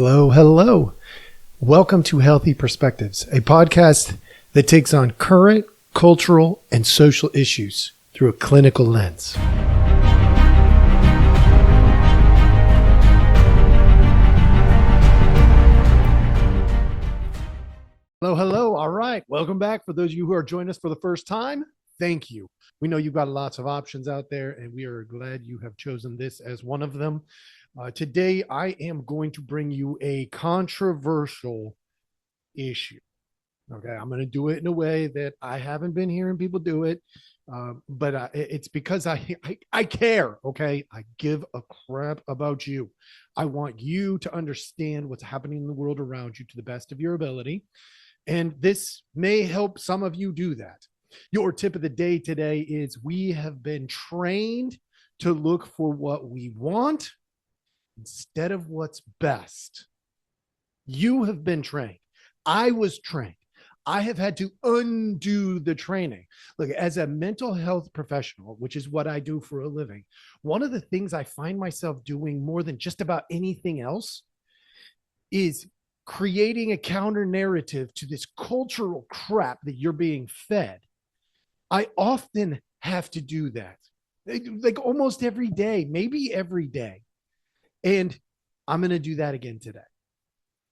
Hello, hello. Welcome to Healthy Perspectives, a podcast that takes on current, cultural, and social issues through a clinical lens. Hello, hello. All right. Welcome back. For those of you who are joining us for the first time, thank you. We know you've got lots of options out there, and we are glad you have chosen this as one of them. Today, I am going to bring you a controversial issue. Okay, I'm going to do it in a way that I haven't been hearing people do it, but it's because I care. Okay, I give a crap about you. I want you to understand what's happening in the world around you to the best of your ability, and this may help some of you do that. Your tip of the day today is we have been trained to look for what we want instead of what's best. You have been trained. I was trained. I have had to undo the training. Look, as a mental health professional, which is what I do for a living, one of the things I find myself doing more than just about anything else is creating a counter narrative to this cultural crap that you're being fed. I often have to do that, like almost every day, maybe every day. And I'm going to do that again today.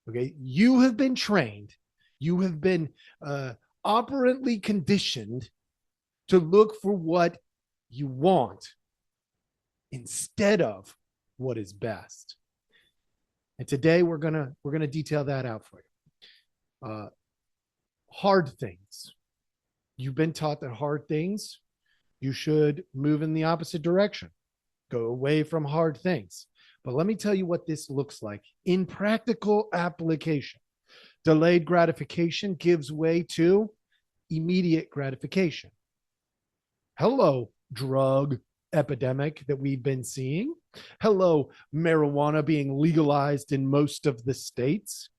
Okay. You have been trained. You have been operantly conditioned to look for what you want instead of what is best. And today we're gonna detail that out for you. Hard things. You've been taught that hard things, you should move in the opposite direction. Go away from hard things. But let me tell you what this looks like in practical application. Delayed gratification gives way to immediate gratification. Hello, drug epidemic that we've been seeing. Hello, marijuana being legalized in most of the states.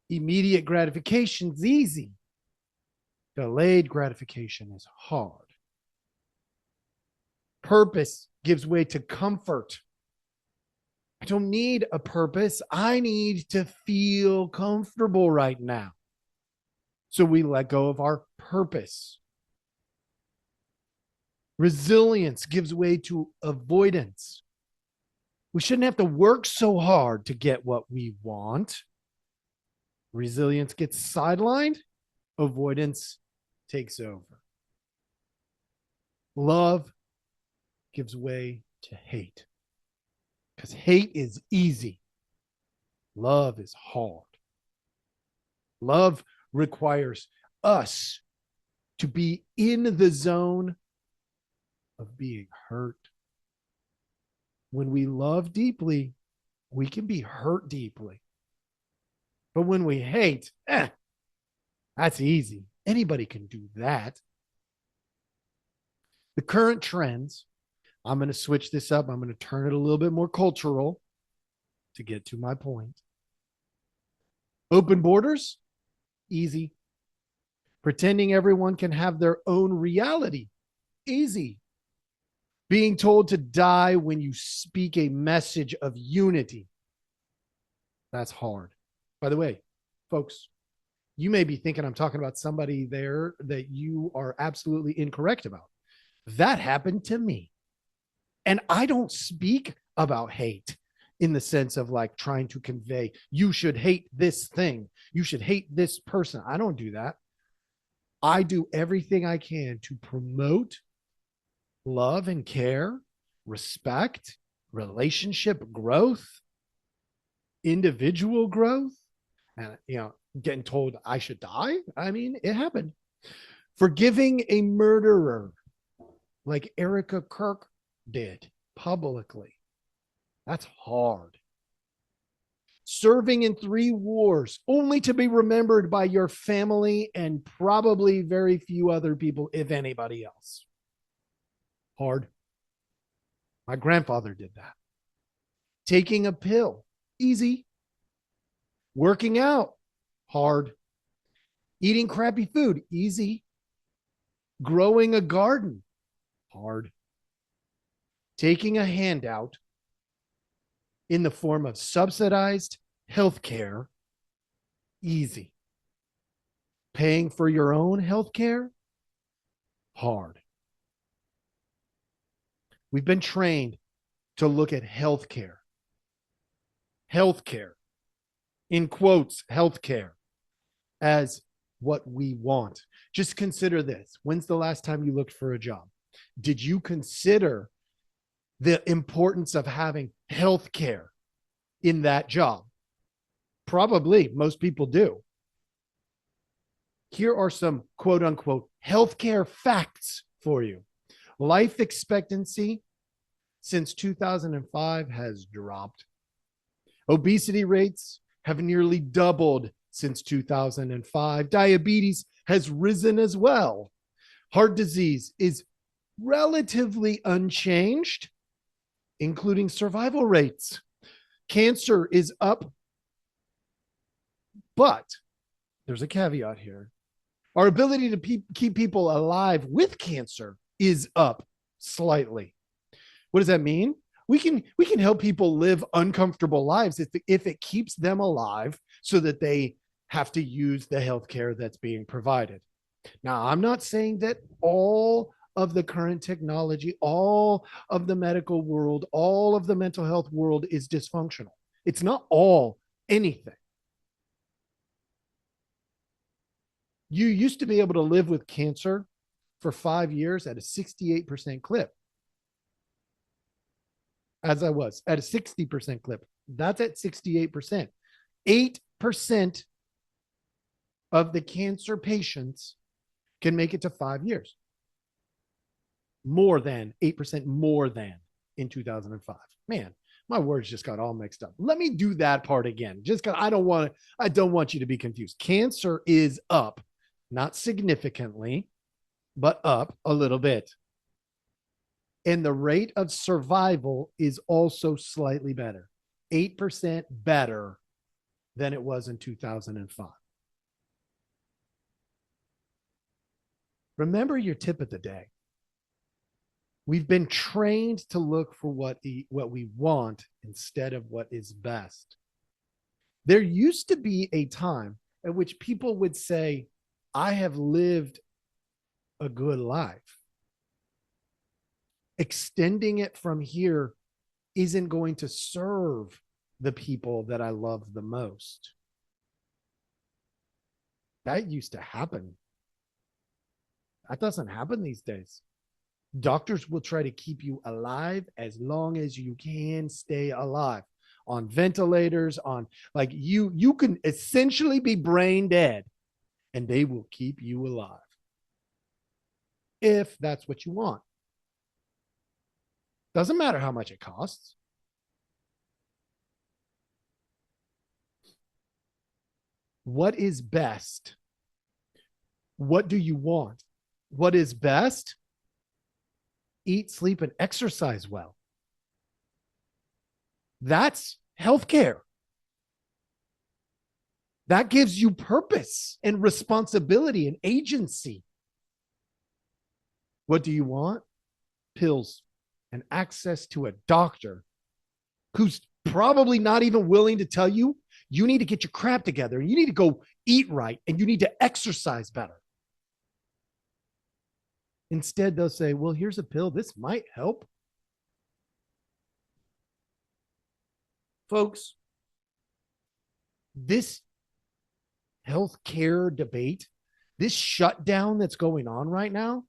Immediate gratification is easy. Delayed gratification is hard. Purpose gives way to comfort. I don't need a purpose. I need to feel comfortable right now. So we let go of our purpose. Resilience gives way to avoidance. We shouldn't have to work so hard to get what we want. Resilience gets sidelined. Avoidance takes over. Love gives way to hate. Because hate is easy. Love is hard. Love requires us to be in the zone of being hurt. When we love deeply, we can be hurt deeply. But when we hate, that's easy. Anybody can do that. The current trends, I'm going to switch this up. I'm going to turn it a little bit more cultural to get to my point. Open borders, easy. Pretending everyone can have their own reality, easy. Being told to die when you speak a message of unity, that's hard. By the way, folks, you may be thinking I'm talking about somebody there that you are absolutely incorrect about. That happened to me. And I don't speak about hate in the sense of like trying to convey, you should hate this thing. You should hate this person. I don't do that. I do everything I can to promote love and care, respect, relationship growth, individual growth. And, getting told I should die. I mean, it happened. Forgiving a murderer like Erica Kirk did publicly. That's hard. Serving in 3 wars only to be remembered by your family and probably very few other people, if anybody else. Hard. My grandfather did that. Taking a pill, easy. Working out, hard. Eating crappy food, easy. Growing a garden, hard. Taking a handout in the form of subsidized healthcare easy. Paying for your own healthcare hard. We've been trained to look at healthcare, in quotes, healthcare, as what we want. Just consider this. When's the last time you looked for a job? Did you consider the importance of having healthcare in that job? Probably most people do. Here are some quote unquote healthcare facts for you. Life expectancy since 2005 has dropped. Obesity rates have nearly doubled since 2005. Diabetes has risen as well. Heart disease is relatively unchanged, including survival rates. Cancer is up, but there's a caveat here. Our ability to keep people alive with cancer is up slightly. What does that mean? We can help people live uncomfortable lives if it keeps them alive so that they have to use the healthcare that's being provided. Now, I'm not saying that all of the current technology, all of the medical world, all of the mental health world is dysfunctional. It's not all anything. You used to be able to live with cancer for 5 years at a 68% clip. As I was at a 60% clip. That's at 68%. 8% of the cancer patients can make it to 5 years. More than 8% more than in 2005. Man, my words just got all mixed up. Let me do that part again. Just because I don't want you to be confused. Cancer is up, not significantly, but up a little bit. And the rate of survival is also slightly better, 8% better than it was in 2005. Remember your tip of the day. We've been trained to look for what we want instead of what is best. There used to be a time at which people would say, I have lived a good life. Extending it from here isn't going to serve the people that I love the most. That used to happen. That doesn't happen these days. Doctors will try to keep you alive as long as you can stay alive. On ventilators, on like you can essentially be brain dead and they will keep you alive. If that's what you want. Doesn't matter how much it costs. What is best? What do you want? What is best? Eat, sleep, and exercise well. That's healthcare. That gives you purpose and responsibility and agency. What do you want? Pills and access to a doctor who's probably not even willing to tell you, you need to get your crap together. You need to go eat right and you need to exercise better. Instead, they'll say, well, here's a pill. This might help. Folks, this healthcare debate, this shutdown that's going on right now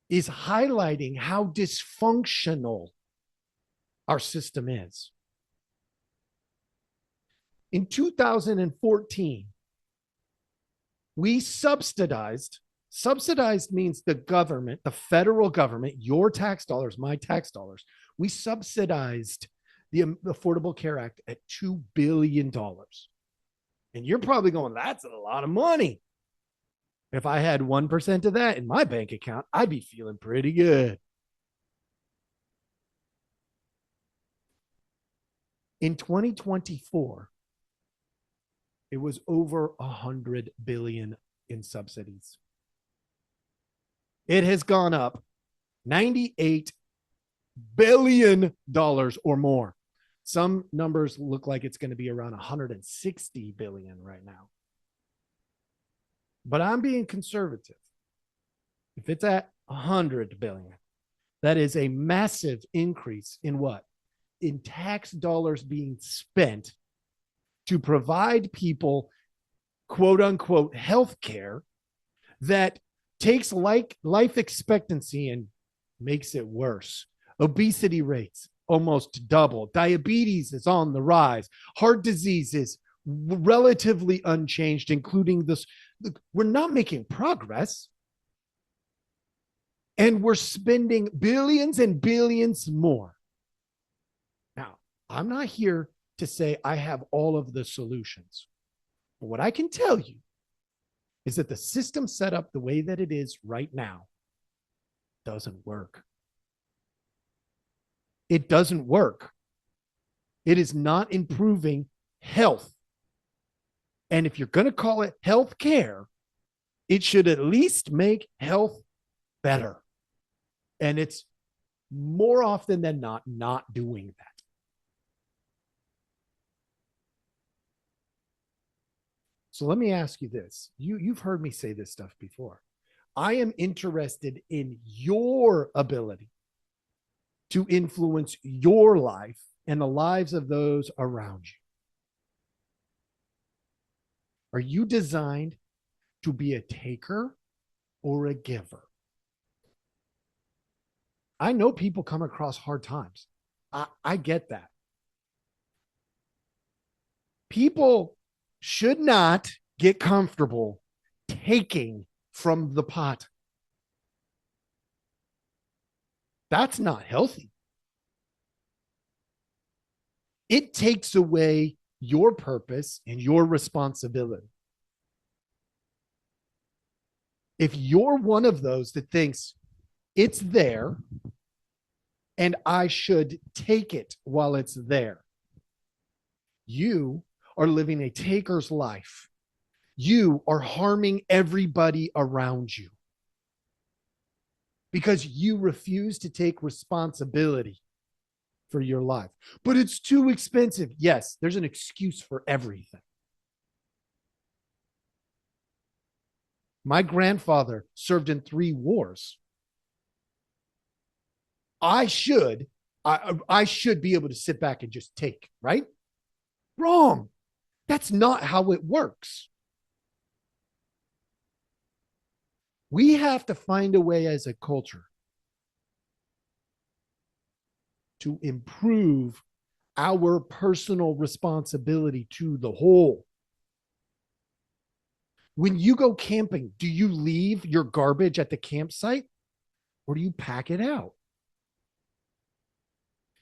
is highlighting how dysfunctional our system is. In 2014, we subsidized means the government, the federal government, your tax dollars, my tax dollars, we subsidized the Affordable Care Act at $2 billion. And you're probably going, that's a lot of money. If I had 1% of that in my bank account, I'd be feeling pretty good. In 2024, it was over $100 billion in subsidies. It has gone up $98 billion or more Some numbers look like it's going to be around 160 billion right now. But I'm being conservative. If it's at 100 billion, that is a massive increase in what? In tax dollars being spent to provide people, quote unquote, health care that takes life expectancy and makes it worse. Obesity rates almost double. Diabetes is on the rise. Heart disease is relatively unchanged, including this. We're not making progress. And we're spending billions and billions more. Now, I'm not here to say I have all of the solutions. But what I can tell you is that the system set up the way that it is right now doesn't work. It doesn't work. It is not improving health. And if you're going to call it health care, it should at least make health better. And it's more often than not doing that. So let me ask you this. You've heard me say this stuff before. I am interested in your ability to influence your life and the lives of those around you. Are you designed to be a taker or a giver? I know people come across hard times. I get that. People should not get comfortable taking from the pot. That's not healthy. It takes away your purpose and your responsibility. If you're one of those that thinks it's there and I should take it while it's there, you are living a taker's life. You are harming everybody around you because you refuse to take responsibility for your life. But it's too expensive. Yes, there's an excuse for everything. My grandfather served in 3 wars. I should be able to sit back and just take, right? Wrong. That's not how it works. We have to find a way as a culture to improve our personal responsibility to the whole. When you go camping, do you leave your garbage at the campsite or do you pack it out?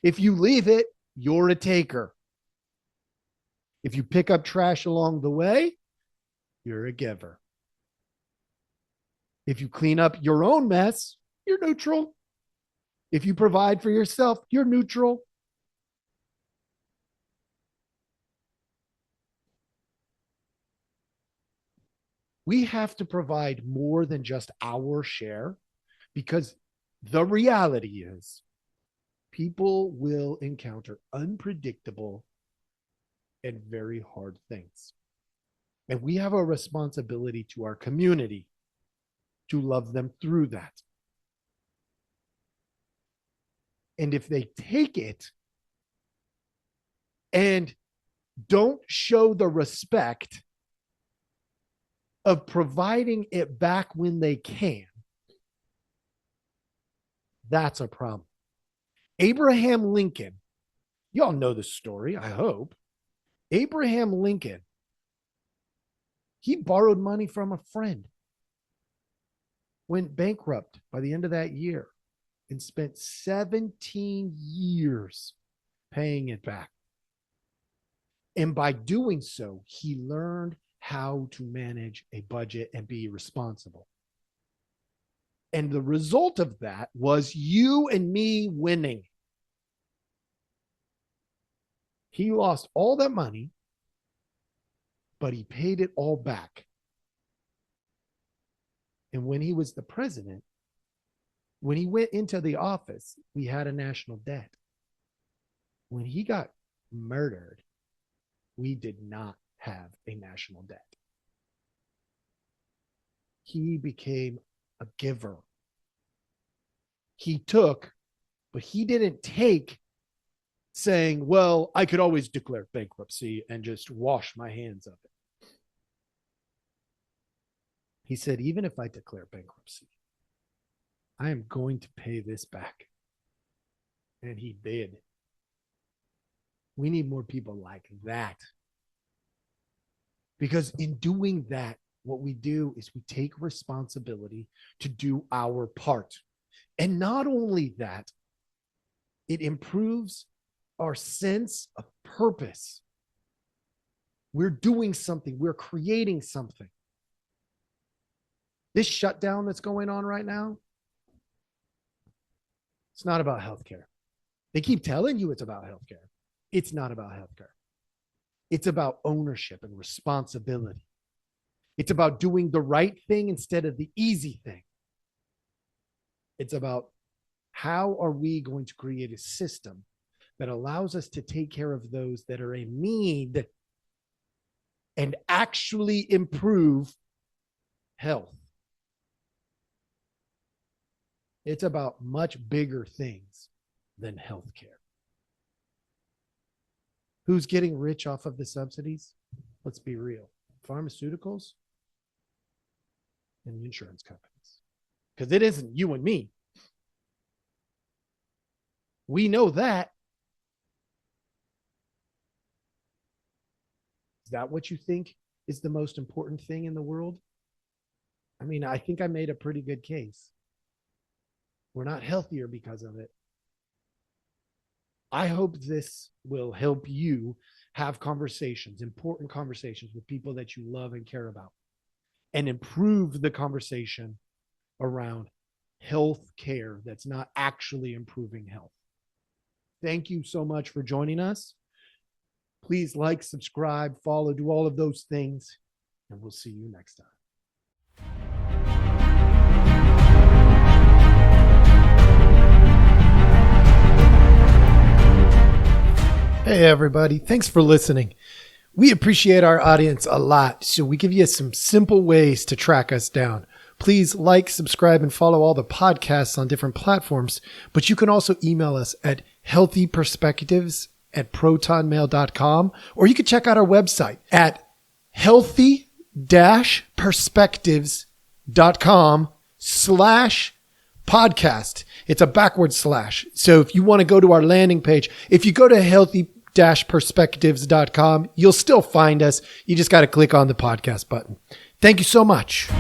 If you leave it, you're a taker. If you pick up trash along the way, you're a giver. If you clean up your own mess, you're neutral. If you provide for yourself, you're neutral. We have to provide more than just our share because the reality is people will encounter unpredictable and very hard things. And we have a responsibility to our community to love them through that. And if they take it and don't show the respect of providing it back when they can, that's a problem. Abraham Lincoln, y'all know the story, I hope. Abraham Lincoln, he borrowed money from a friend, went bankrupt by the end of that year, and spent 17 years paying it back. And by doing so, he learned how to manage a budget and be responsible. And the result of that was you and me winning. He lost all that money, but he paid it all back. And when he was the president, when he went into the office, we had a national debt. When he got murdered, we did not have a national debt. He became a giver. He took, but he didn't take saying, well, I could always declare bankruptcy and just wash my hands of it. He said, even if I declare bankruptcy, I am going to pay this back. And he did. We need more people like that. Because in doing that, what we do is we take responsibility to do our part. And not only that, it improves our sense of purpose. We're doing something. We're creating something. This shutdown that's going on right now, it's not about healthcare. They keep telling you it's about healthcare. It's not about healthcare. It's about ownership and responsibility. It's about doing the right thing instead of the easy thing. It's about how are we going to create a system that allows us to take care of those that are in need and actually improve health. It's about much bigger things than healthcare. Who's getting rich off of the subsidies? Let's be real. Pharmaceuticals and insurance companies. Because it isn't you and me. We know that. Is that what you think is the most important thing in the world? I mean, I think I made a pretty good case. We're not healthier because of it. I hope this will help you have conversations, important conversations with people that you love and care about, and improve the conversation around health care that's not actually improving health. Thank you so much for joining us. Please like, subscribe, follow, do all of those things, and we'll see you next time. Hey, everybody. Thanks for listening. We appreciate our audience a lot, so we give you some simple ways to track us down. Please like, subscribe, and follow all the podcasts on different platforms, but you can also email us at healthyperspectives@protonmail.com, or you can check out our website at healthy-perspectives.com/podcast. It's a backward slash. So if you want to go to our landing page, if you go to healthy-perspectives.com, you'll still find us. You just got to click on the podcast button. Thank you so much.